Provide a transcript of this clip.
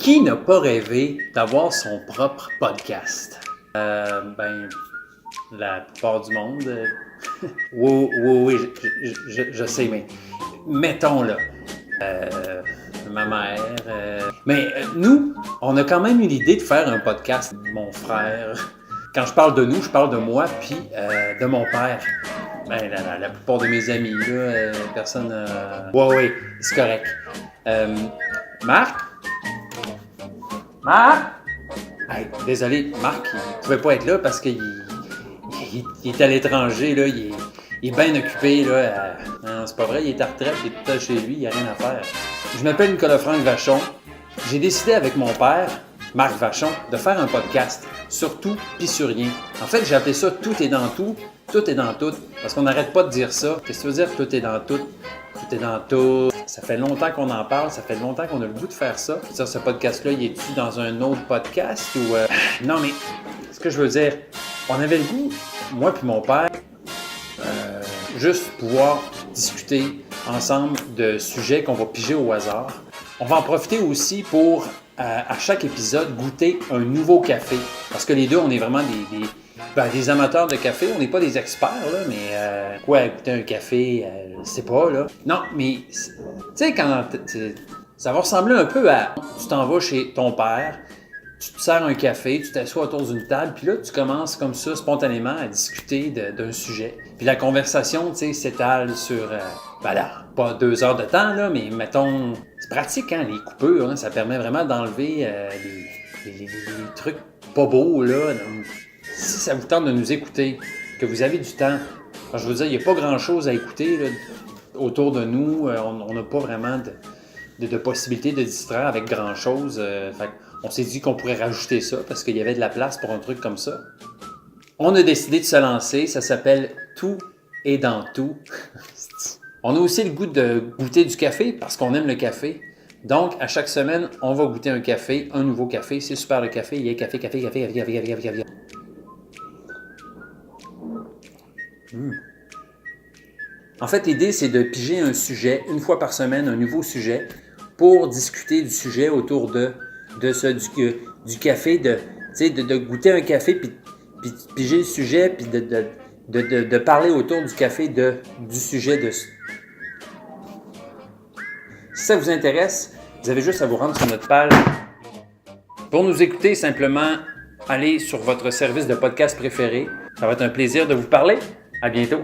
Qui n'a pas rêvé d'avoir son propre podcast? La plupart du monde. Oui, je sais, mais mettons là. Ma mère. Mais nous, on a quand même eu l'idée de faire un podcast. Mon frère. Quand je parle de nous, je parle de moi, puis de mon père. La plupart de mes amis, là, personne. Oui, c'est correct. Marc? Marc? Hey, désolé, Marc, il pouvait pas être là parce qu'il est à l'étranger, là, il est bien occupé, là. Non, c'est pas vrai, il est à retraite, il est tout seul chez lui, il n'y a rien à faire. Je m'appelle Nicolas-Franck Vachon. J'ai décidé avec mon père, Marc Vachon, de faire un podcast sur tout pis sur rien. En fait, j'ai appelé ça « Tout est dans tout ». Tout est dans tout, parce qu'on n'arrête pas de dire ça. Qu'est-ce que ça veut dire, tout est dans tout? Tout est dans tout. Ça fait longtemps qu'on en parle, ça fait longtemps qu'on a le goût de faire ça. Ce podcast-là, il est-tu dans un autre podcast ou... Non, mais ce que je veux dire, on avait le goût, moi puis mon père, juste pouvoir discuter ensemble de sujets qu'on va piger au hasard. On va en profiter aussi pour, à chaque épisode, goûter un nouveau café. Parce que les deux, on est vraiment des amateurs de café. On n'est pas des experts, là, mais goûter un café, je sais pas, là. Non, mais, tu sais, ça va ressembler un peu à... Tu t'en vas chez ton père, tu te sers un café, tu t'assois autour d'une table, puis là, tu commences comme ça, spontanément, à discuter d'un sujet. Puis la conversation, tu sais, s'étale sur... pas 2 heures de temps, là, mais mettons... C'est pratique, hein, les coupures, hein, ça permet vraiment d'enlever les trucs pas beaux, là. Donc, si ça vous tente de nous écouter, que vous avez du temps, alors, je veux dire, il n'y a pas grand-chose à écouter là, autour de nous. On n'a pas vraiment de possibilité de distraire avec grand-chose. On s'est dit qu'on pourrait rajouter ça parce qu'il y avait de la place pour un truc comme ça. On a décidé de se lancer. Ça s'appelle « Tout est dans tout ». On a aussi le goût de goûter du café parce qu'on aime le café. Donc, à chaque semaine, on va goûter un café, un nouveau café. C'est super le café. Il y a café. En fait, l'idée, c'est de piger un sujet, une fois par semaine, un nouveau sujet, pour discuter du sujet autour du café, de goûter un café, puis piger le sujet, puis de parler autour du café, du sujet de... Si ça vous intéresse, vous avez juste à vous rendre sur notre page. Pour nous écouter, simplement, allez sur votre service de podcast préféré. Ça va être un plaisir de vous parler. À bientôt.